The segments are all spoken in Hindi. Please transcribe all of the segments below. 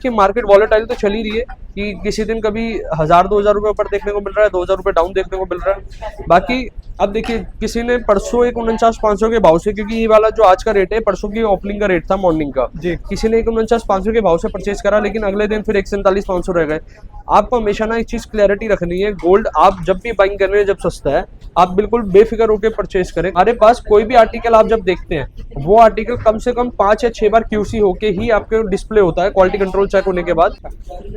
कि मार्केट वॉलेटाइल तो चल ही रही है कि किसी दिन कभी 1000-2000 रुपये ऊपर देखने को मिल रहा है, 2000 रुपये डाउन देखने को मिल रहा है। बाकी अब देखिए किसी ने परसों एक 49,500 के भाव से, क्योंकि ये वाला जो आज का रेट है परसों की ओपनिंग का रेट था मॉर्निंग का जी, किसी ने एक 49,500 के भाव से परचेज करा, लेकिन अगले दिन फिर 147,500 रह गए। आपको हमेशा ना एक चीज क्लैरिटी रखनी है, गोल्ड आप जब भी बाइंग कर रहे हैं जब सस्ता है आप बिल्कुल बेफिक्र होकर परचेज करें। हमारे पास कोई भी आर्टिकल आप जब देखते हैं वो आर्टिकल कम से कम 5 या 6 बार क्यूसी होके ही आपके डिस्प्ले होता है, क्वालिटी कंट्रोल चेक होने के बाद।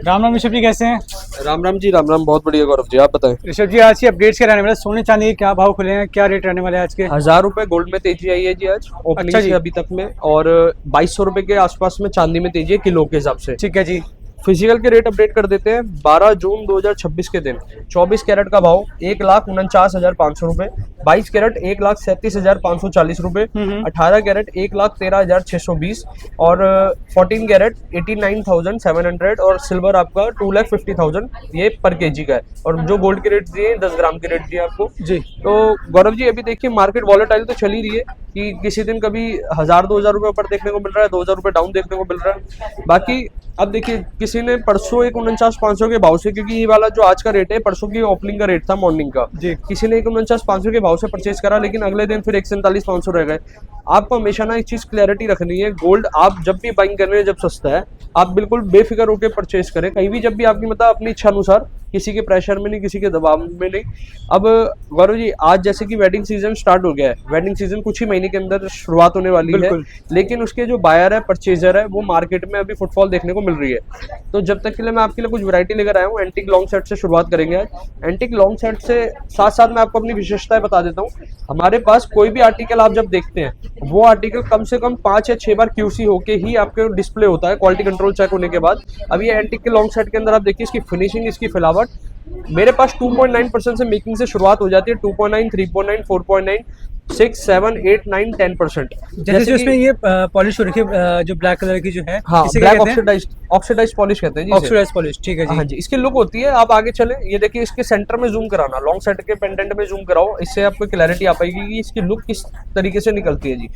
राम राम ऋषभ जी, कैसे हैं? राम राम जी, राम राम। बहुत बढ़िया गौरव जी, आप बताएं। ऋषभ जी, आज की अपडेट्स क्या रहने वाले? सोने चांदी के क्या भाव खुले हैं, क्या रेट रहने वाले हैं आज के? 1000 रुपए गोल्ड में तेजी आई है जी आज ओपनिंग से अभी तक में, और 2200 रुपए के आसपास में चांदी में तेजी है किलो के हिसाब से। ठीक है जी। फिजिकल के रेट अपडेट कर देते हैं। 12 जून 2026 के दिन 24 कैरेट का भाव 1,49,500 रुपए, 22 कैरेट 1,37,540 रुपए, 18 कैरेट 1,13,620 और 14 कैरेट 89,700 और सिल्वर आपका 2,50,000 ये पर केजी का है। और जो गोल्ड के रेट दिए 10 ग्राम के रेट दिए आपको जी। तो गौरव जी अभी देखिए मार्केट वॉलेटाइल तो चल ही रही है कि किसी दिन कभी 1000-2000 रुपये ऊपर देखने को मिल रहा है, 2000 रुपये डाउन देखने को मिल रहा है। बाकी अब देखिए किसी ने परसों एक 49,500 के भाव से, क्योंकि ये वाला जो आज का रेट है परसों की ओपनिंग का रेट था मॉर्निंग का जी, किसी ने एक 49,500 के भाव से परचेज करा, लेकिन अगले दिन फिर 147,500 रह गए। आपको हमेशा ना एक चीज क्लैरिटी रखनी है, गोल्ड आप जब भी बाइंग कर रहे हैं जब सस्ता है आप बिल्कुल बेफिक्र होकर परचेज करें कहीं भी, जब भी आपकी मतलब अपनी इच्छा अनुसार, किसी के प्रेशर में नहीं, किसी के दबाव में नहीं। अब गौरव जी आज जैसे कि वेडिंग सीजन स्टार्ट हो गया है, वेडिंग सीजन कुछ ही महीने के अंदर शुरुआत होने वाली है, लेकिन उसके जो बायर है, परचेजर है, वो मार्केट में अभी फुटफॉल देखने को मिल रही है। तो जब तक के लिए मैं आपके लिए कुछ वैरायटी लेकर आया हूँ। एंटिक लॉन्ग सेट से शुरुआत करेंगे आज। एंटिक लॉन्ग सेट से साथ साथ मैं आपको अपनी विशेषताएं बता देता हूँ। हमारे पास कोई भी आर्टिकल आप जब देखते हैं वो आर्टिकल कम से कम 5 या 6 बार क्यूसी होके ही आपके डिस्प्ले होता है, क्वालिटी कंट्रोल चेक होने के बाद। अभी ये एंटिक के लॉन्ग सेट के अंदर आप देखिए इसकी फिनिशिंग, इसकी फिलावट, मेरे पास 2.9% से मेकिंग से शुरुआत हो जाती है। 2.9, 3.9, 4.9, 6, 7, 8, 9, 10%। जैसे उसमें ये पॉलिश हो रखी है जो ब्लैक कलर की जो है, हाँ, ब्लैक ऑक्सीडाइज्ड पॉलिश कहते हैं जी, ऑक्सीडाइज्ड पॉलिश। ठीक है जी। हाँ जी, इसकी लुक होती है। आप आगे चले, ये देखिए इसके सेंटर में जूम कराना, लॉन्ग सेट के पेंडेंट में जूम कराओ, इससे आपको क्लैरिटी आ पाएगी कि इसकी लुक किस तरीके से निकलती है जी।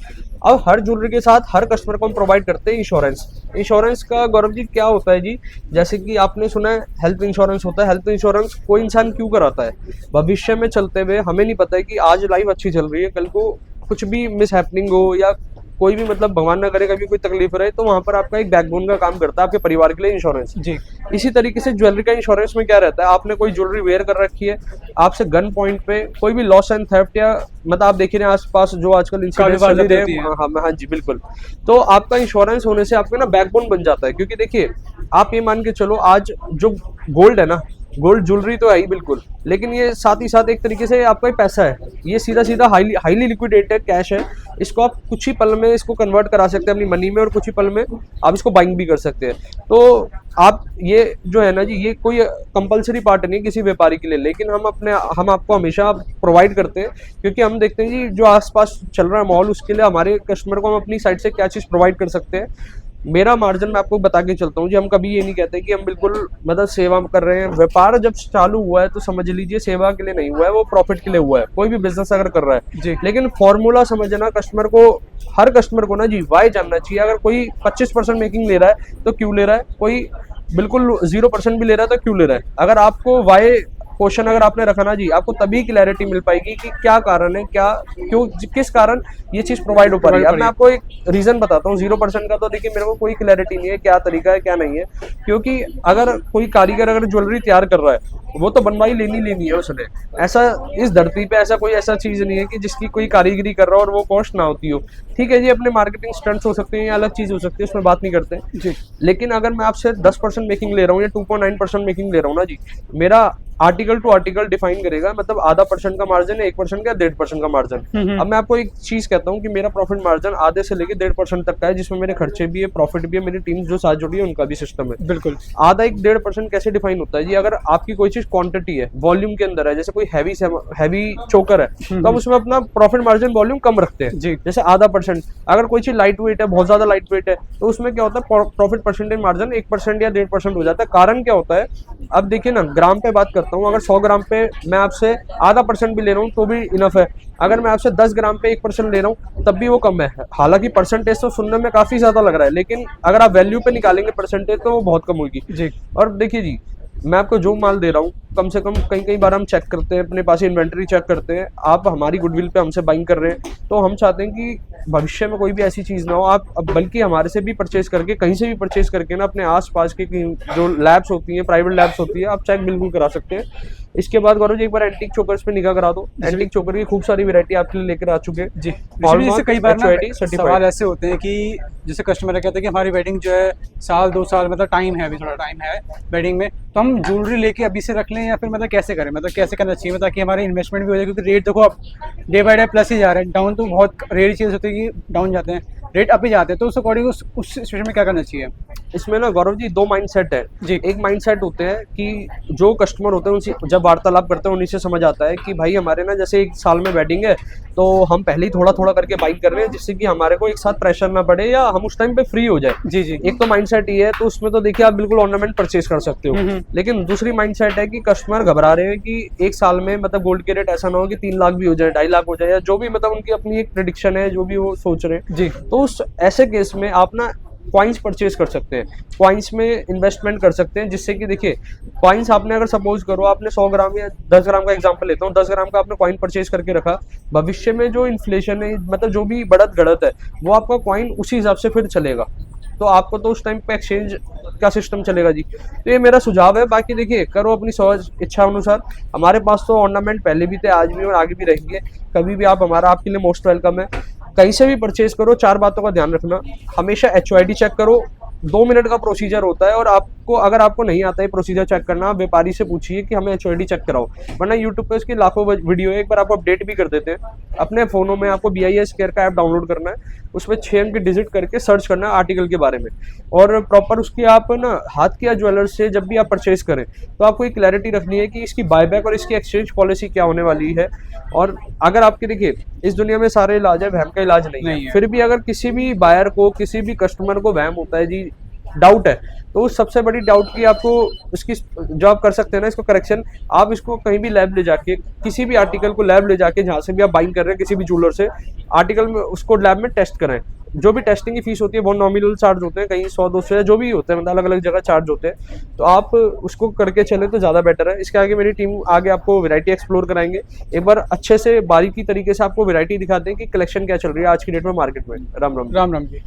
अब हर ज्वेलरी के साथ हर कस्टमर को हम प्रोवाइड करते हैं इंश्योरेंस। इंश्योरेंस का गौरव जी क्या होता है जी, जैसे कि आपने सुना है हेल्थ इंश्योरेंस होता है। हेल्थ इंश्योरेंस कोई इंसान क्यों कराता है? भविष्य में चलते हुए हमें नहीं पता है कि आज लाइफ अच्छी चल रही है, कल को कुछ भी मिस हैपनिंग हो या कोई भी मतलब भगवान ना करे कभी कोई तकलीफ रहे, तो वहां पर आपका एक बैकबोन का काम करता है आपके परिवार के लिए इंश्योरेंस जी। इसी तरीके से ज्वेलरी का इंश्योरेंस में क्या रहता है, आपने कोई ज्वेलरी वेयर कर रखी है, आपसे गन पॉइंट पे कोई भी लॉस एंड थेफ्ट या मतलब आप देख रहे हैं आसपास जो आजकल इंसिडेंट्स चल रहे हैं, हाँ जी बिल्कुल, तो आपका इंश्योरेंस होने से आपका ना बैकबोन बन जाता है। क्योंकि देखिए आप ये मान के चलो, आज जो गोल्ड है ना, गोल्ड ज्वेलरी तो है ही बिल्कुल, लेकिन ये साथ ही साथ एक तरीके से आपका पैसा है, ये सीधा सीधा हाईली लिक्विडेटेड कैश है। इसको आप कुछ ही पल में इसको कन्वर्ट करा सकते हैं अपनी मनी में, और कुछ ही पल में आप इसको बाइंग भी कर सकते हैं। तो आप ये जो है ना जी, ये कोई कंपलसरी पार्ट नहीं किसी व्यापारी के लिए, लेकिन हम आपको हमेशा प्रोवाइड करते हैं, क्योंकि हम देखते हैं जी जो आसपास चल रहा है माहौल, उसके लिए हमारे कस्टमर को हम अपनी साइड से क्या चीज़ प्रोवाइड कर सकते हैं। मेरा मार्जिन मैं आपको बता के चलता हूँ जी, हम कभी ये नहीं कहते कि हम बिल्कुल मतलब सेवा कर रहे हैं। व्यापार जब चालू हुआ है तो समझ लीजिए सेवा के लिए नहीं हुआ है, वो प्रॉफिट के लिए हुआ है। कोई भी बिजनेस अगर कर रहा है जी, लेकिन फॉर्मूला समझना, कस्टमर को, हर कस्टमर को ना जी वाई जानना चाहिए। अगर कोई 25% मेकिंग ले रहा है तो क्यों ले रहा है, कोई बिल्कुल 0% भी ले रहा है तो क्यों ले रहा है। अगर आपको वाई क्वेश्चन अगर आपने रखा ना जी, आपको तभी क्लैरिटी मिल पाएगी कि क्या कारण है, क्या क्यों किस कारण ये चीज प्रोवाइड हो पा रही है। अब मैं आपको एक रीजन बताता हूँ 0% का, तो देखिए मेरे को कोई क्लैरिटी नहीं है क्या तरीका है क्या नहीं है। क्योंकि अगर कोई कारीगर अगर ज्वेलरी तैयार कर रहा है वो तो बनवाई लेनी है उसने। ऐसा इस धरती पे ऐसा चीज नहीं है कि जिसकी कोई कारीगरी कर रहा हो और वो कॉस्ट ना होती हो। ठीक है जी, अपने मार्केटिंग स्टंट्स हो सकते हैं या अलग चीज हो सकती है, उसमें बात नहीं करते जी। लेकिन अगर मैं आपसे 10% मेकिंग ले रहा हूँ या 2.9% मेकिंग ले रहा हूँ ना जी, मेरा आर्टिकल टू आर्टिकल डिफाइन करेगा, मतलब आधा % का मार्जिन है, 1% का, 1.5% का मार्जिन। अब मैं आपको एक चीज कहता हूँ कि मेरा प्रॉफिट मार्जिन आधे से लेके 1.5% तक का है, जिसमें मेरे खर्चे भी है, प्रॉफिट भी है, मेरी टीम जो साथ जुड़ी है उनका भी सिस्टम है। बिल्कुल आधा 1-1.5% कैसे डिफाइन होता है जी, अगर आपकी कोई चीज क्वांटिटी है, वॉल्यूम के अंदर है, जैसे कोई हैवी चोकर है तो हम उसमें अपना प्रॉफिट मार्जिन वॉल्यूम कम रखते हैं जी, जैसे आधा % अगर कोई चीज लाइट वेट है, बहुत ज्यादा लाइट वेट है, तो उसमें क्या होता है प्रॉफिट परसेंटेज मार्जिन 1% या 1.5% हो जाता है। कारण क्या होता है अब देखिए ना, ग्राम पे बात करता हूँ, अगर 100 ग्राम पे मैं आपसे आधा % भी ले रहा हूँ तो भी इनफ है। अगर मैं आपसे 10 ग्राम पे 1% ले रहा हूँ तब भी वो कम है। हालांकि परसेंटेज तो सुनने में काफी ज्यादा लग रहा है, लेकिन अगर आप वैल्यू पे निकालेंगे परसेंटेज तो वो बहुत कम होगी जी। और देखिए जी, मैं आपको जो माल दे रहा हूँ, कम से कम कई बार हम चेक करते हैं, अपने पास इन्वेंटरी चेक करते हैं। आप हमारी गुडविल पे हमसे बाइंग कर रहे हैं, तो हम चाहते हैं कि भविष्य में कोई भी ऐसी चीज़ ना हो। आप अब बल्कि हमारे से भी परचेज करके, कहीं से भी परचेज करके ना, अपने आसपास के जो लैब्स होती हैं, प्राइवेट लैब्स होती है, आप चेक बिल्कुल करा सकते हैं। इसके बाद गौरव जी, एक बार एंटीक चोकर्स पे निगाह करा दो। एंटीक चोकर की खूब सारी वैरायटी आपके लिए लेकर आ चुके हैं जी। जैसे कई बार ना सवाल ऐसे होते हैं कि जैसे कस्टमर कहते हैं कि हमारी वेडिंग जो है 1-2 साल, मतलब टाइम है, अभी थोड़ा टाइम है वेडिंग में, तो हम ज्वेलरी लेके अभी से रख लें या फिर मतलब कैसे करें, मतलब कैसे करना चाहिए ताकि हमारी इन्वेस्टमेंट भी हो जाए, क्योंकि रेट देखो अब डे बाय डे प्लस ही जा रहे हैं। डाउन तो बहुत रेयर चीज़ होती है कि डाउन जाते हैं, रेट अप ही जाते हैं, तो उस अकॉर्डिंग उस सिचुएशन में क्या करना चाहिए? इसमें ना गौरव जी 2 माइंडसेट है जी। एक माइंडसेट होते हैं कि जो कस्टमर होते हैं उनसे जब वार्तालाप करते हैं उन्हीं से समझ आता है कि भाई हमारे ना जैसे 1 साल में वेडिंग है, तो हम पहले ही थोड़ा थोड़ा करके बाइंग कर रहे हैं, जिससे कि हमारे को एक साथ प्रेशर ना पड़े या हम उस टाइम पे फ्री हो जाए। जी जी। एक तो माइंडसेट ये है, तो उसमें तो देखिए आप बिल्कुल ऑर्नामेंट परचेज कर सकते हो। लेकिन दूसरी माइंडसेट है कि कस्टमर घबरा रहे हैं कि 1 साल में मतलब गोल्ड के रेट ऐसा ना हो कि 3 लाख भी हो जाए, 2.5 लाख हो जाए, या जो भी मतलब उनकी अपनी एक प्रेडिक्शन है, जो भी वो सोच रहे हैं जी। तो उस ऐसे केस में आप ना कॉइन्स परचेज कर सकते हैं, कॉइन्स में इन्वेस्टमेंट कर सकते हैं, जिससे कि देखिए कॉइन्स आपने अगर सपोज करो आपने 100 ग्राम या 10 ग्राम का एग्जांपल लेता हूँ, 10 ग्राम का आपने कॉइन परचेज करके रखा, भविष्य में जो इन्फ्लेशन है, मतलब जो भी बढ़त गढ़त है, वो आपका कॉइन उसी हिसाब से फिर चलेगा, तो आपको तो उस टाइम पे एक्सचेंज का सिस्टम चलेगा जी। तो ये मेरा सुझाव है, बाकी देखिए करो अपनी सहज इच्छा अनुसार। हमारे पास तो ऑर्नामेंट पहले भी थे, आज भी और आगे भी रहेंगे। कभी भी आप हमारा, आपके लिए मोस्ट वेलकम है। कहीं से भी परचेज करो, 4 बातों का ध्यान रखना, हमेशा HOID चेक करो। 2 मिनट का प्रोसीजर होता है, और आपको अगर आपको नहीं आता है प्रोसीजर चेक करना, व्यापारी से पूछिए कि हमें HOID चेक कराओ, वरना यूट्यूब पे उसकी लाखों वीडियो है। एक बार आपको अपडेट भी कर देते हैं। अपने फोनों में आपको BIS केयर का ऐप डाउनलोड करना है, उसमें 6 अंक की डिजिट करके सर्च करना है आर्टिकल के बारे में, और प्रॉपर उसकी आप ना हाथ के ज्वेलर से जब भी आप परचेज करें तो आपको एक क्लैरिटी रखनी है कि इसकी बायबैक और इसकी एक्सचेंज पॉलिसी क्या होने वाली है। और अगर आपके देखिए इस दुनिया में सारे इलाज है, वहम का इलाज नहीं है। फिर भी अगर किसी भी बायर को, किसी भी कस्टमर को वहम होता है जी, डाउट है, तो उस सबसे बड़ी डाउट की आपको इसकी जो आप कर सकते हैं ना, इसको करेक्शन, आप इसको कहीं भी लैब ले जाके, किसी भी आर्टिकल को लैब ले जाके, जहाँ से भी आप बाइंग कर रहे हैं किसी भी ज्वेलर से, आर्टिकल में उसको लैब में टेस्ट करें। जो भी टेस्टिंग की फीस होती है बहुत नॉमिनल चार्ज होते हैं, कहीं 100-200 जो भी होते हैं, मतलब अलग अलग जगह चार्ज होते हैं, तो आप उसको करके चले तो ज़्यादा बेटर है। इसके आगे मेरी टीम आगे आपको वैरायटी एक्सप्लोर कराएंगे, एक बार अच्छे से बारीकी तरीके से आपको वैरायटी दिखाते हैं कि कलेक्शन क्या चल रही है आज की डेट में मार्केट में। राम राम। राम राम जी।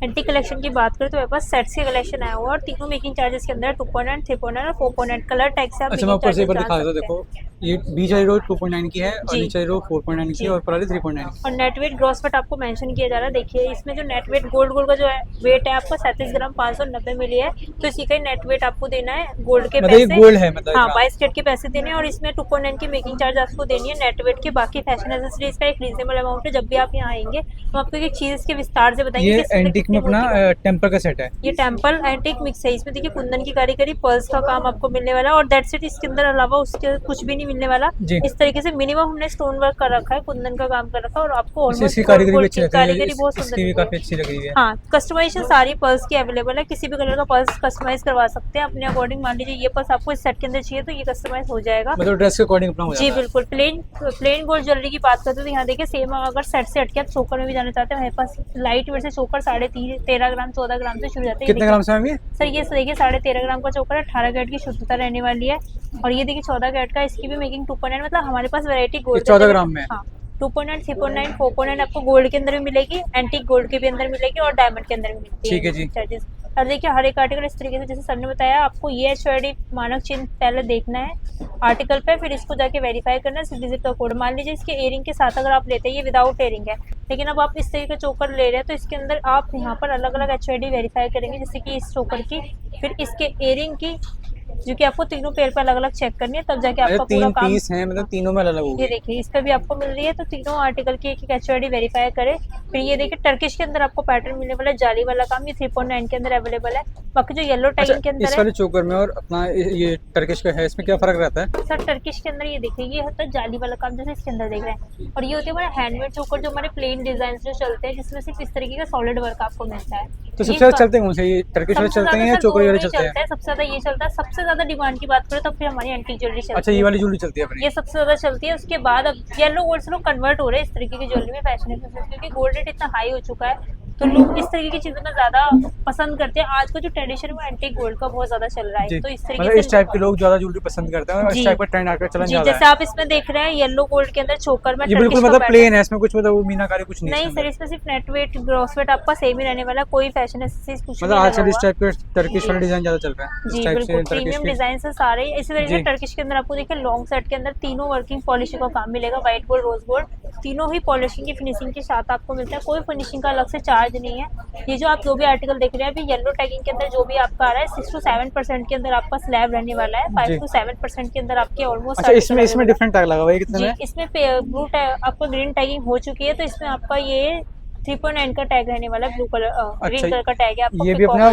एंटी कलेक्शन की बात करें तो मेरे पास सेट्स के कलेक्शन आया हुआ है, और तीनों मेकिंग चार्जेस के अंदर 2.9, 3.9 और 4.9 कलर टैग से आप अच्छा, मैं ऊपर से एक बार दिखा देता हूँ। सकते हैं। देखो ये बीच वाली रो 2.9 की है और जी। नीचे वाली रो 4.9 की है और ऊपर वाली 3.9 की। और नेट वेट ग्रॉस वेट आपको मेंशन किया जा रहा है। देखिए इसमें जो नेट वेट गोल्ड का जो है वेट है आपका 37 ग्राम 590 मिली है, तो इसी का नेट वेट आपको देना है गोल्ड के मतलब ये पैसे। गोल्ड है, मतलब हाँ 22 कैरेट के पैसे देने हैं, और इसमें 2.9 की मेकिंग चार्ज आपको देनी है नेट वेट के। बाकी फैशन एक्सेसरीज का एक रीजनेबल अमाउंट है। जब भी आप यहाँ आएंगे तो आपको एक चीज के विस्तार से बताएंगे। ये एंटीक में अपना टेम्पर का सेट है। ये टेम्पल एंटीक मिक्स है। इसमें देखिए कुंदन की कारीगरी, पर्ल्स का काम आपको मिलने वाला है, और दैट्स इट। इसके अंदर अलावा उसके कुछ भी नहीं मिलने वाला। इस तरीके से मिनिमम हमने स्टोन वर्क कर रखा है, कुंदन का काम कर रखा है, और आपको ऑलमोस्ट इसकी कारीगरी भी अच्छी कारीगरी बहुत इसकी सुंदर भी है। काफी अच्छी लग रही है। हाँ, कस्टमाइजेशन सारी पर्ल्स की अवेलेबल है। किसी भी कलर का पर्ल्स कस्टमाइज करवा सकते हैं अपने अकॉर्डिंग। मान लीजिए ये पर्स आपको इस सेट के अंदर चाहिए तो ये कस्टमाइज हो जाएगा, मतलब ड्रेस के अकॉर्डिंग अपना हो जी जाता है। बिल्कुल। प्लेन गोल्ड ज्वेलरी की बात करते हैं तो यहाँ देखिए सेम, अगर सेट से हटके आप चोकर में भी जाना चाहते हैं, हमारे पास लाइट वेट से चोकर 13.5 ग्राम 14 ग्राम से शुरू जाते हैं। कितने ग्राम से है ये? सर ये देखिए 13.5 ग्राम का चोकर है, 18 कैरेट की शुद्धता रहने वाली है। और ये देखिए 14 कैरेट का, इसकी भी मेकिंग 2.9, मतलब हमारे पास वैरायटी गोल्ड 14 ग्राम में। हाँ 2.9, 3.9, 4.9 आपको गोल्ड के अंदर भी मिलेगी, एंटीक गोल्ड के भी अंदर मिलेगी, और डायमंड के अंदर भी मिलेगी। ठीक है जी। चार्जेस। और देखिए हर एक आर्टिकल इस तरीके से, जैसे सर ने बताया, आपको ये HOID मानक चिन्ह पहले देखना है आर्टिकल पे, फिर इसको जाके वेरीफाई करना है 6 डिजिट का कोड। मान लीजिए इसके एयरिंग के साथ अगर आप लेते हैं, ये विदाउट एयरिंग है, लेकिन अब आप इस तरीके का चोकर ले रहे हैं तो इसके अंदर आप यहाँ पर अलग अलग HOID वेरीफाई करेंगे, जैसे कि इस चोकर की, फिर इसके एयरिंग की, जो कि आपको तीनों पेयर पर अलग अलग चेक करनी है, तब जाके आपका पूरा 3 काम। पीस हैं, मतलब तीनों में अलग होगी। ये देखिए इस पे भी आपको मिल रही है, तो तीनों आर्टिकल की एक HOID वेरीफाई करें। फिर ये देखिए टर्किश के अंदर आपको पैटर्न मिलने वाला है, जाली वाला काम, ये 3.9 के अंदर अवेलेबल है। बाकी जो येलो टाइम के अंदर इस है वाले चोकर में और अपना ये टर्किश का है, इसमें क्या फर्क रहता है? सर, टर्किश के अंदर ये देखिए ये होता है जाली वाला काम, जैसे इसके अंदर देख रहे हैं, और ये होते हैं हमारे हैंडमेड चोकर, जो हमारे प्लेन डिजाइन जो चलते हैं, जिसमें सिर्फ इस तरीके का सॉलिड वर्क आपको मिलता है। तो सबसे ये ज्यादा चलते कौन से, ये टर्किश वाले सबसे चलते हैं ज्यादा या सर चोकरी वाले गोल्ड चलते हैं? सबसे ज्यादा ये चलता है। सबसे ज्यादा डिमांड की बात करें तो फिर हमारी एंटीक ज्वेलरी चलती है। अच्छा, ये वाली ज्वेलरी चलती है अपनी। ये सबसे ज्यादा चलती है। उसके बाद अब येलो गोल्ड से लोग कन्वर्ट हो रहे हैं इस तरीके की ज्वेलरी में फैशन, क्योंकि गोल्ड रेट इतना हाई हो चुका है तो लोग इस तरीके की चीजों में ज्यादा पसंद करते हैं। आज का जो ट्रेडिशन वो एंटीक गोल्ड का बहुत ज्यादा चल रहा है, तो इस तरीके मतलब से इस टाइप के लोग ज्यादा ज्वेलरी पसंद करते हैं और इस टाइप का ट्रेंड आकर चलन जी, ज्यादा जैसे है। आप इसमें देख रहे हैं येलो गोल्ड के अंदर चोकर में ये बिल्कुल मतलब प्लेन है, इसमें कुछ मतलब वो मीनाकारी कुछ नहीं है नहीं इसमें। सर, इसमें सिर्फ नेट वेट ग्रॉस वेट आपका सेम ही रहने वाला है, कोई फैशन एक्सेसरीज कुछ मतलब नहीं आजकल लगा इस हुआ। टाइप के टर्किश वाले डिजाइन ज्यादा चल रहे हैं, जी इस टाइप बिल्कुल, से टर्किश प्रीमियम के। डिजाइन से सारे इसी तरीके से जी। टर्किश के अंदर आपको देखिए लॉन्ग सेट के अंदर तीनों वर्किंग पॉलिशिंग का काम मिलेगा, व्हाइट गोल्ड, रोज गोल्ड, तीनों ही पॉलिशिंग की फिनिशिंग के साथ आपको मिलता है। कोई फिनिशिंग का अलग से चार्ज नहीं है। ये जो आप जो भी आर्टिकल देख रहे हैं अभी येलो टैगिंग के अंदर जो भी आपका आ रहा है 6 to 7% के अंदर आपका स्लैब रहने वाला है, 5 to 7% के अंदर आपके ऑलमोस्ट। अच्छा, इसमें डिफरेंट टैग लगा हुआ है, कितने में? इसमें ब्लू टैग आपको ग्रीन टैगिंग हो चुकी है, तो इसमें आपका ये 3.9 का टैग रहने वाला है, ब्लू कलर ग्रीन कलर का टैग है आपको। ये भी अपना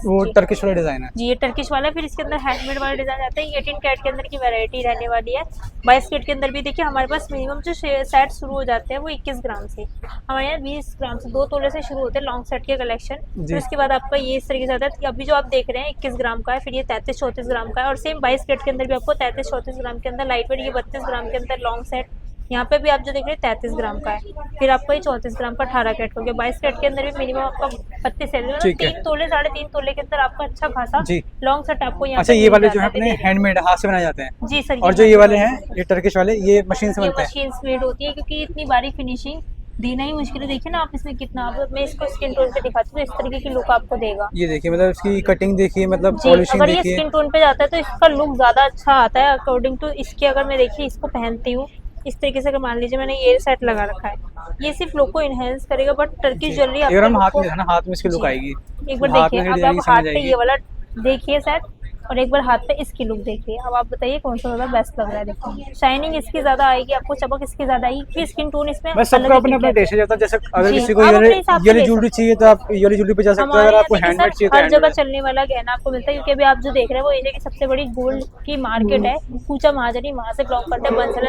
वो टर्किश वाला डिजाइन है जी, ये टर्किश वाला है। फिर इसके अंदर हैंडमेड वाला डिजाइन आता है। 18 कैरेट के अंदर की वैरायटी रहने वाली है। 22 कैरेट के अंदर भी देखिए हमारे पास मिनिमम जो सेट शुरू हो जाते हैं वो 21 ग्राम से, हमारे यहाँ 20 ग्राम से 2 तोले से शुरू होते हैं लॉन्ग सेट के कलेक्शन। फिर उसके बाद आपका ये इस तरीके से आता है। अभी जो आप देख रहे हैं 21 ग्राम का है, फिर ये 33-34 ग्राम का है, और सेम 22 कैरेट के अंदर भी आपको 33-34 ग्राम के अंदर लाइट वेट, ये 32 ग्राम के अंदर लॉन्ग सेट, यहाँ पे भी आप जो देख रहे हैं 33 ग्राम का है। फिर आपका ये 34 ग्राम का 18 कैरेट हो गया। 22 कैरेट के अंदर भी मिनिमम आपका 32 है, 3 तोले 3.5 तोले के अंदर आपका अच्छा खासा लॉन्ग सेट आपको यहाँ। अच्छा, ये वाले जो है अपने हैंडमेड हाथ से बनाए जाते हैं? जी सर। और जो ये वाले हैं ये टर्किश वाले, ये मशीन से बनते हैं? मशीन मेड होती है, क्योंकि इतनी बारीक फिनिशिंग देना ही मुश्किल है। देखिए ना आप इसमें कितना, अब मैं इसको स्किन टोन पे दिखाती हूँ, इस तरीके की लुक आपको देगा। ये देखिए, मतलब इसकी कटिंग देखिए, मतलब जी, पॉलिशिंग अगर ये देखिए। स्किन टोन पे जाता है तो इसका लुक ज्यादा अच्छा आता है अकॉर्डिंग टू इसके। अगर मैं देखिए इसको पहनती हूँ इस तरीके से, अगर मान लीजिए मैंने ये सेट लगा रखा है, ये सिर्फ लुक को इनहेंस करेगा, बट टर्किश ज्वेलरी अगर हम हाथ में ना, हाथ में इसकी लुक आएगी। एक बार देखिए, अब आप हाथ पे ये वाला देखिए सेट, और एक बार हाथ पे इसकी लुक देखिए। अब आप बताइए कौन सा ज्यादा बेस्ट लग रहा है। देखिए शाइनिंग इसकी ज्यादा आएगी, आपको चमक इसकी ज्यादा आएगी, फिर स्किन टोन इसमें बस सबका अपना अपना टेस्ट जाता है। जैसे अगर जी, किसी को आप अपने ये हिसाब से वाली ले ज्वेलरी चाहिए तो आप ये वाली ज्वेलरी पे जा सकते हो। हमारे अगर आपको यहाँ देखिए हैंडमेड सर, चाहिए तो हर जगह हैंडमेड। चलने वाला गहना आपको मिलता है, क्योंकि अभी आप जो देख रहे हैं वो एरिया की सबसे बड़ी गोल्ड की मार्केट है, कूचा महाजनी, वहाँ से बिलोंग करते हैं बंसल।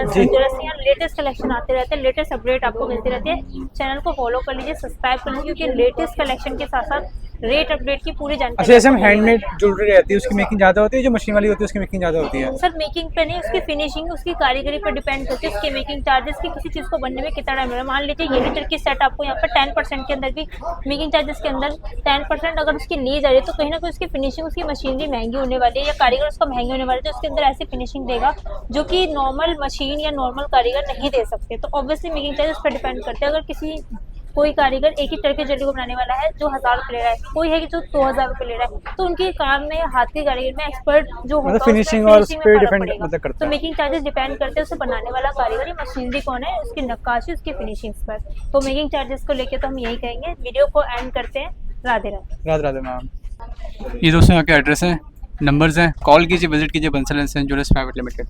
यहाँ लेटेस्ट कलेक्शन आते रहते हैं, लेटेस्ट अपडेट आपको मिलती रहती है। चैनल को फॉलो कर लीजिए, सब्सक्राइब कर लीजिए, क्योंकि लेटेस्ट कलेक्शन के साथ साथ रेट अपडेट की पूरी जानकारी। अच्छा, जैसे हम हैंडमेड ज्वेलरी रहती है उसकी मेकिंग ज्यादा होती है, जो मशीन वाली होती है उसकी मेकिंग ज्यादा होती है? सर मेकिंग पे नहीं, उसकी फिनिशिंग, उसकी कारीगरी पर डिपेंड करती है, उसके मेकिंग चार्जेस की, किसी चीज़ को बनने में कितना टाइम लगेगा। मान लीजिए ये भी टर्की सेट आपको यहाँ पर 10% के अंदर भी मेकिंग चार्जेस के अंदर 10% अगर उसकी ली जा रही है, तो कहीं ना कहीं उसकी फिनिशिंग, उसकी मशीनरी महंगी होने वाली है, या कारीगर उसका महंगे होने वाले, तो उसके अंदर ऐसी फिनिशिंग देगा जो कि नॉर्मल मशीन या नॉर्मल कारीगर नहीं दे सकते। तो ऑब्वियसली मेकिंग चार्जेस पर डिपेंड करते हैं। अगर किसी कोई कारीगर एक ही टर्की ज्वेलरी को बनाने वाला है जो 1000 रुपये ले रहा है, कोई है कि जो 2000 रुपये ले रहा है, तो उनके काम में हाथ की कारीगर में एक्सपर्ट जो होगा मतलब फिनिशिंग और उस पे डिपेंड मतलब करता तो है। मेकिंग चार्जेस डिपेंड करते हैं उसे बनाने वाला कारीगर, या मशीनरी कौन है, उसकी नक्काशी, उसकी फिनिशिंग्स पर। तो मेकिंग चार्जेस को लेके तो हम यही कहेंगे। वीडियो को एंड करते हैं। राधे राधे। राधे राधे मैम। ये दोस्तों यहाँ के एड्रेस हैं, नंबर्स हैं, कॉल कीजिए, विजिट कीजिए Bansal and son jewellers private limited.